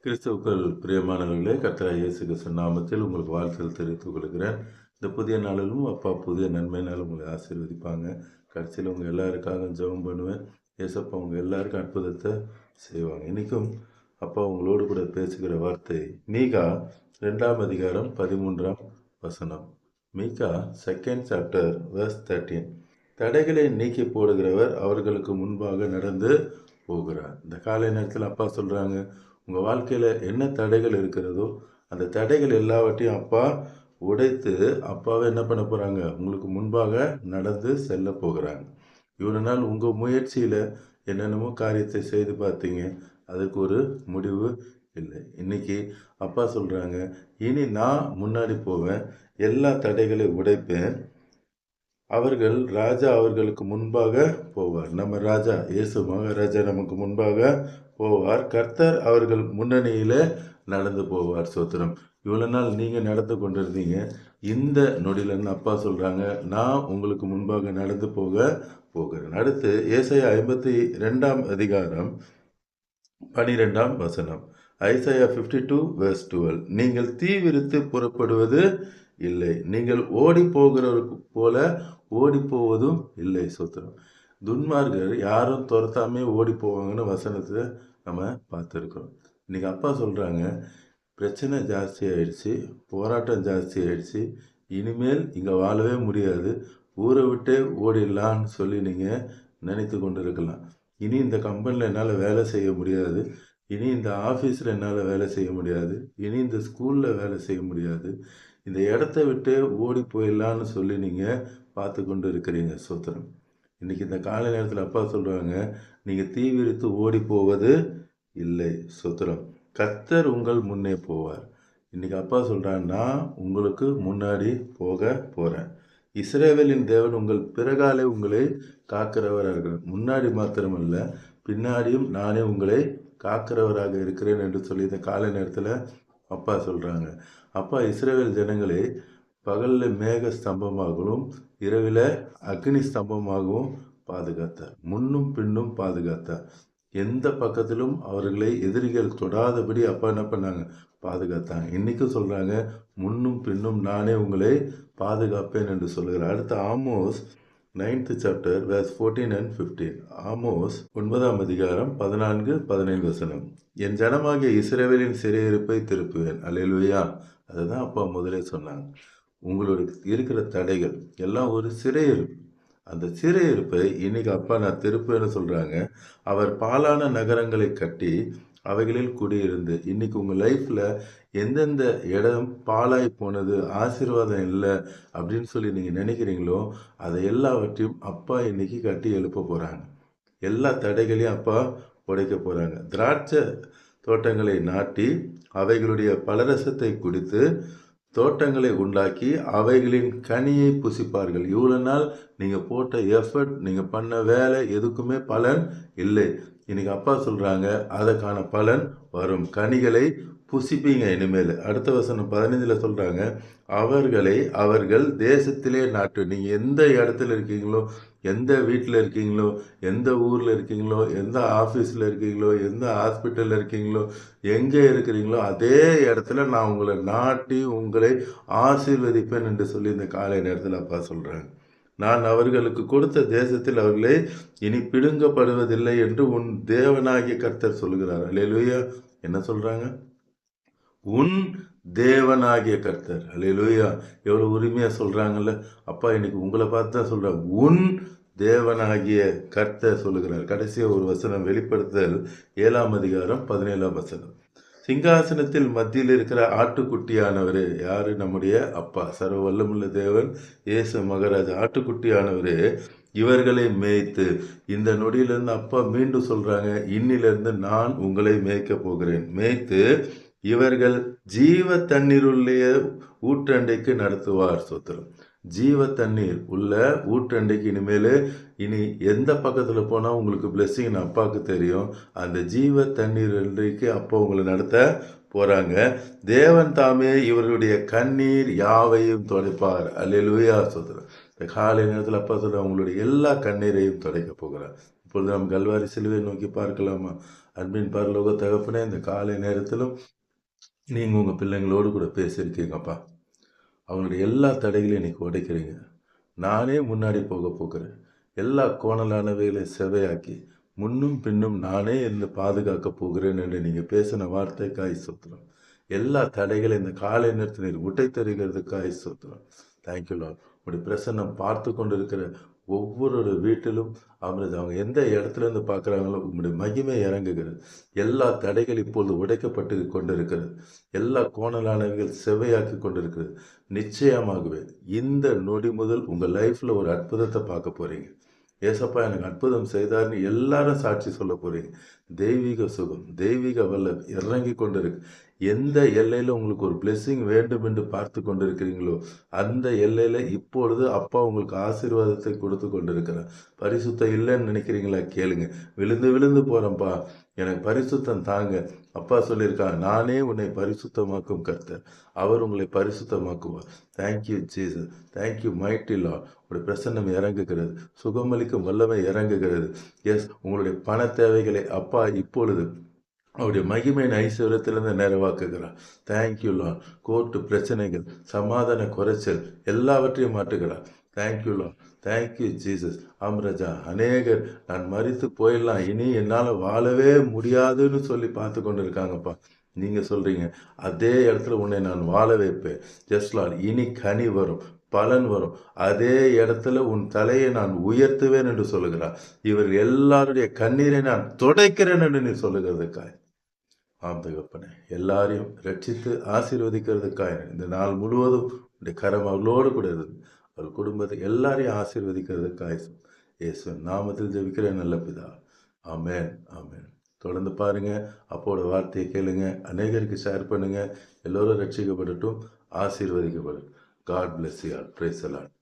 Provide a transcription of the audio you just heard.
கிறிஸ்துவுக்குள் பிரியமானவர்களே, கர்த்தராகிய இயேசு கிறிஸ்து நாமத்தில் உங்களுக்கு வாழ்த்துக்கள் தெரிவித்துக் கொள்கிறேன். இந்த புதிய நாளிலும் அப்பா புதிய நன்மையினால் உங்களை ஆசீர்வதிப்பாங்க. கடைசியில் உங்கள் எல்லாருக்காக ஜெபம் பண்ணுவேன். ஏசப்பா உங்கள் எல்லாருக்கும் அற்புதத்தை செய்வாங்க. இன்றைக்கும் அப்பா உங்களோடு கூட பேசுகிற வார்த்தை மீகா 2ஆம் அதிகாரம் 13ஆம் வசனம். மீகா 2nd chapter verse 13. தடைகளை நீக்கி போடுகிறவர் அவர்களுக்கு முன்பாக நடந்து போகிறார். இந்த காலை நேரத்தில் அப்பா சொல்கிறாங்க, உங்கள் வாழ்க்கையில் என்ன தடைகள் இருக்கிறதோ அந்த தடைகள் எல்லாவற்றையும் அப்பா உடைத்து அப்பாவை என்ன பண்ண போகிறாங்க, உங்களுக்கு முன்பாக நடந்து செல்ல போகிறாங்க. இவ்வளோ நாள் உங்கள் முயற்சியில் என்னென்னமோ காரியத்தை செய்து பார்த்தீங்க, அதுக்கு ஒரு முடிவு இல்லை. இன்னைக்கு அப்பா சொல்கிறாங்க, இனி நான் முன்னாடி போவேன், எல்லா தடைகளை உடைப்பேன், ராஜா அவர்களுக்கு முன்பாக போவார். நம்ம ராஜா இயேசு மகாராஜா நமக்கு முன்பாக போவார். கர்த்தர் அவர்கள் முன்னணியில் நடந்து போவார். சோத்திரம். இவ்வளோ நாள் நீங்கள் நடந்து கொண்டிருந்தீங்க, இந்த நொடியிலன்னு அப்பா சொல்கிறாங்க, நான் உங்களுக்கு முன்பாக நடந்து போகிறேன். அடுத்து ஏசாயா 52ஆம் அதிகாரம் 12ஆம் வசனம். Isaiah 52 verse 12. நீங்கள் தீவிரித்து புறப்படுவது இல்லை, நீங்கள் ஓடி போகிறவருக்கு போல ஓடி போவதும் இல்லை. சோத்திரம். துன்மார்கர் யாரும் துரத்தாமே ஓடி போவாங்கன்னு வசனத்தை நம்ம பார்த்துருக்கோம். இன்றைக்கி அப்பா சொல்கிறாங்க, பிரச்சனை ஜாஸ்தி ஆயிடுச்சு, போராட்டம் ஜாஸ்தி ஆயிடுச்சு, இனிமேல் இங்கே வாழவே முடியாது, ஊரை விட்டே ஓடிடலான்னு சொல்லி நீங்கள் நினைத்து கொண்டு இருக்கலாம். இனி இந்த கம்பெனியில் என்னால் வேலை செய்ய முடியாது, இனி இந்த ஆஃபீஸில் என்னால் வேலை செய்ய முடியாது, இனி இந்த ஸ்கூலில் வேலை செய்ய முடியாது, இந்த இடத்த விட்டு ஓடி போயிடலான்னு சொல்லி நீங்கள் பார்த்து கொண்டு இருக்கிறீங்க. சோத்திரம். இன்றைக்கி இந்த காலை நேரத்தில் அப்பா சொல்கிறாங்க, நீங்கள் தீவிரித்து ஓடி போவது இல்லை. சோத்திரம். கர்த்தர் உங்கள் முன்னே போவார். இன்றைக்கி அப்பா சொல்கிறாங்க, நான் உங்களுக்கு முன்னாடி போக போகிறேன். இஸ்ரவேலின் தேவன் உங்கள் பிறகாலே உங்களை காக்கிறவராக, முன்னாடி மாத்திரமல்ல பின்னாடியும் நானே உங்களை காக்கிறவராக இருக்கிறேன் என்று சொல்லி இந்த காலை நேரத்தில் அப்பா சொல்கிறாங்க. அப்பா இஸ்ரவேல் ஜனங்களை பகலில் மேக ஸ்தம்பமாகவும் இரவில் அக்னி ஸ்தம்பமாகவும் பாதுகாத்தார். முன்னும் பின்னும் பாதுகாத்தார். எந்த பக்கத்திலும் அவர்களை எதிரிகள் தொடாதபடி அப்பா என்ன பண்ணாங்க, பாதுகாத்தாங்க. இன்றைக்கும் சொல்கிறாங்க, முன்னும் பின்னும் நானே உங்களை பாதுகாப்பேன் என்று சொல்கிறார். அடுத்து Amos 9th chapter verse 14 and 15. Amos 9ஆம் அதிகாரம் 14-15 வசனம். என் ஜனமாகிய இஸ்ரவேலின் சிறையிருப்பை திருப்புவேன். அல்லேலூயா. அதை தான் அப்பா முதலே சொன்னாங்க. உங்களுடைய இருக்கிற தடைகள் எல்லாம் ஒரு சிறையிருப்பு. அந்த சிறையிருப்பை இன்னைக்கு அப்பா நான் திருப்புவேன்னு சொல்கிறாங்க. அவர் பாலான நகரங்களை கட்டி அவைகளில் குடியிருந்து, இன்னைக்கு உங்கள் லைஃப்பில் எந்தெந்த இடம் பாலாய் போனது, ஆசீர்வாதம் இல்லை அப்படின்னு சொல்லி நீங்கள் நினைக்கிறீங்களோ அதை எல்லாவற்றையும் அப்பா இன்னைக்கு கட்டி எழுப்ப போகிறாங்க. எல்லா தடைகளையும் அப்பா உடைக்க போகிறாங்க. திராட்சை தோட்டங்களை நாட்டி அவைகளுடைய பலரசத்தை குடித்து தோட்டங்களை உண்டாக்கி அவைகளின் கனியை புசிப்பார்கள். இவ்வளோ நாள் நீங்கள் போட்ட எஃபர்ட், நீங்கள் பண்ண வேலை எதுக்குமே பலன் இல்லை. இன்னைக்கு அப்பா சொல்கிறாங்க, அதற்கான பலன் வரும். கனிகளை புசிப்பீங்க இனிமேல். அடுத்த வசனம் 15 சொல்கிறாங்க, அவர்கள் தேசத்திலே நாட்டு. நீங்கள் எந்த இடத்துல இருக்கீங்களோ, எந்த வீட்டில் இருக்கீங்களோ, எந்த ஊரில் இருக்கீங்களோ, எந்த ஆஃபீஸில் இருக்கீங்களோ, எந்த ஹாஸ்பிட்டலில் இருக்கீங்களோ, எங்கே இருக்கிறீங்களோ அதே இடத்துல நான் உங்களை நாட்டி உங்களை ஆசீர்வதிப்பேன் என்று சொல்லி இந்த காலை நேரத்தில் அப்பா சொல்கிறாங்க. நான் அவர்களுக்கு கொடுத்த தேசத்தில் அவர்களே இனி பிடுங்கப்படுவதில்லை என்று உன் தேவனாகிய கர்த்தர் சொல்கிறார். அல்லேலூயா. என்ன சொல்கிறாங்க? உன் தேவனாகிய கர்த்தர். அல்லேலூயா. எவ்வளோ உரிமையாக சொல்கிறாங்கல்ல அப்பா. இன்னைக்கு உங்களை பார்த்து தான் சொல்கிறாங்க, உன் தேவனாகிய கர்த்தர் சொல்லுகிறார். கடைசியாக ஒரு வசனம், வெளிப்படுத்தல் 7ஆம் அதிகாரம் 17ஆம் வசனம். சிங்காசனத்தில் மத்தியில் இருக்கிற ஆட்டுக்குட்டியானவரே, யாரு? நம்முடைய அப்பா, சர்வ வல்லமுள்ள தேவன் இயேசு மகாராஜா. ஆட்டுக்குட்டியானவரே இவர்களை மேய்த்து, இந்த நொடியிலிருந்து அப்பா மீண்டும் சொல்றாங்க, இன்னிலிருந்து நான் உங்களை மேய்க்க போகிறேன். மேய்த்து இவர்கள் ஜீவ தண்ணீருள்ள ஊற்றண்டைக்கு நடத்துவார். சொத்திரம். ஜீவ தண்ணீர் உள்ள ஊற்றண்டைக்கு இனி எந்த பக்கத்தில் போனால் உங்களுக்கு பிளெஸ்ஸிங் அப்பாவுக்கு தெரியும். அந்த ஜீவ தண்ணீர் அன்றைக்கு அப்பா உங்களை நடத்த போகிறாங்க. தேவன் தாமே இவர்களுடைய கண்ணீர் யாவையும் துடைப்பார். அல்லேலூயா. சொத்திரம். இந்த காலை நேரத்தில் அப்பா சொல்ல உங்களுடைய எல்லா கண்ணீரையும் துடைக்க போகிறார். இப்பொழுது நாம் கல்வாரி சிலுவை நோக்கி பார்க்கலாமா? அன்பின் பரலோக தகப்பனே, இந்த காலை நேரத்திலும் நீங்கள் உங்கள் பிள்ளைங்களோடு கூட பேசியிருக்கீங்கப்பா. அவங்களுடைய எல்லா தடைகளையும் இன்னைக்கு உடைக்கிறீங்க. நானே முன்னாடி போகிறேன். எல்லா கோணலானவைகளை செவையாக்கி முன்னும் பின்னும் நானே இருந்து பாதுகாக்க போகிறேன் என்று நீங்கள் பேசின வார்த்தைக்காய் ஸ்தோத்திரம். எல்லா தடைகளை இந்த காலை நேரத்தில் நீர் உடை தருகிறதுக்காய் ஸ்தோத்திரம். Thank you Lord. உங்களுடைய பிரசன்னம் பார்த்து கொண்டு இருக்கிற ஒவ்வொரு வீட்டிலும் அவங்க எந்த இடத்துல இருந்து பார்க்குறாங்களோ உங்களுடைய மகிமை இறங்குகிறது. எல்லா தடைகள் இப்பொழுது உடைக்கப்பட்டு கொண்டிருக்கிறது. எல்லா கோணலானவைகள் செவையாக்கி கொண்டிருக்கிறது. நிச்சயமாகவே இந்த நொடி முதல் உங்கள் லைஃப்பில் ஒரு அற்புதத்தை பார்க்க போகிறீங்க. ஏசப்பா எனக்கு அற்புதம் செய்தார்னு எல்லாரும் சாட்சி சொல்ல போகிறீங்க. தெய்வீக சுகம், தெய்வீக வல்ல இறங்கி கொண்டிருக்கு. எந்த எல்லையில் உங்களுக்கு ஒரு பிளெஸ்ஸிங் வேண்டும் என்று பார்த்து கொண்டிருக்கிறீங்களோ அந்த எல்லையில் இப்பொழுது அப்பா உங்களுக்கு ஆசீர்வாதத்தை கொடுத்து கொண்டிருக்கிறார். பரிசுத்தம் இல்லைன்னு நினைக்கிறீங்களா? கேளுங்க. விழுந்து விழுந்து போகிறேன்ப்பா, எனக்கு பரிசுத்தம் தாங்க. அப்பா சொல்லியிருக்காங்க, நானே உன்னை பரிசுத்தமாக்கும் கர்த்தர், அவர் உங்களை பரிசுத்தமாக்குவார். Thank you Jesus, thank you mighty lord. உங்களுடைய பிரசன்னம் இறங்குகிறது, சுகமளிக்கும் வல்லமை இறங்குகிறது. எஸ், உங்களுடைய பண தேவைகளை அப்பா இப்பொழுது அவருடைய மகிமையின் ஐஸ்வர்யத்திலிருந்து நிறைவாக்குகிறார். Thank you lord. கோர்ட்டு பிரச்சனைகள், சமாதான குறைச்சல் எல்லாவற்றையும் மாற்றுகிறார். Thank you lord. Thank you Jesus. ஆம்ரஜா, அநேகர் நான் மரித்து போயிடலாம், இனி என்னால் வாழவே முடியாதுன்னு சொல்லி பார்த்து கொண்டு இருக்காங்கப்பா. நீங்கள் சொல்கிறீங்க, அதே இடத்துல உன்னை நான் வாழ வைப்பேன். ஜஸ்ட் லார்ட், இனி கனி வரும், பலன் வரும். அதே இடத்துல உன் தலையை நான் உயர்த்துவேன் என்று சொல்லுகிறார். இவர் எல்லாருடைய கண்ணீரை நான் துடைக்கிறேன் என்று நீ சொல்லுகிறதுக்காய். ஆம் தகப்பனே, எல்லாரையும் ரட்சித்து ஆசீர்வதிக்கிறதுக்காக இந்த நாள் முழுவதும் உடைய கரம் அவளோடு கூட இருந்து அவர் குடும்பத்தை எல்லாரையும் ஆசீர்வதிக்கிறதுக்காக இயேசுவின் நாமத்தில் ஜெபிக்கிறேன் நல்ல பிதா. ஆமென், ஆமென். தொடர்ந்து பாருங்க, அப்போட வார்த்தையை கேளுங்க, அநேகருக்கு ஷேர் பண்ணுங்க. எல்லோரும் ரட்சிக்கப்படட்டும், ஆசீர்வதிக்கப்படட்டும். God bless you all. Praise the Lord.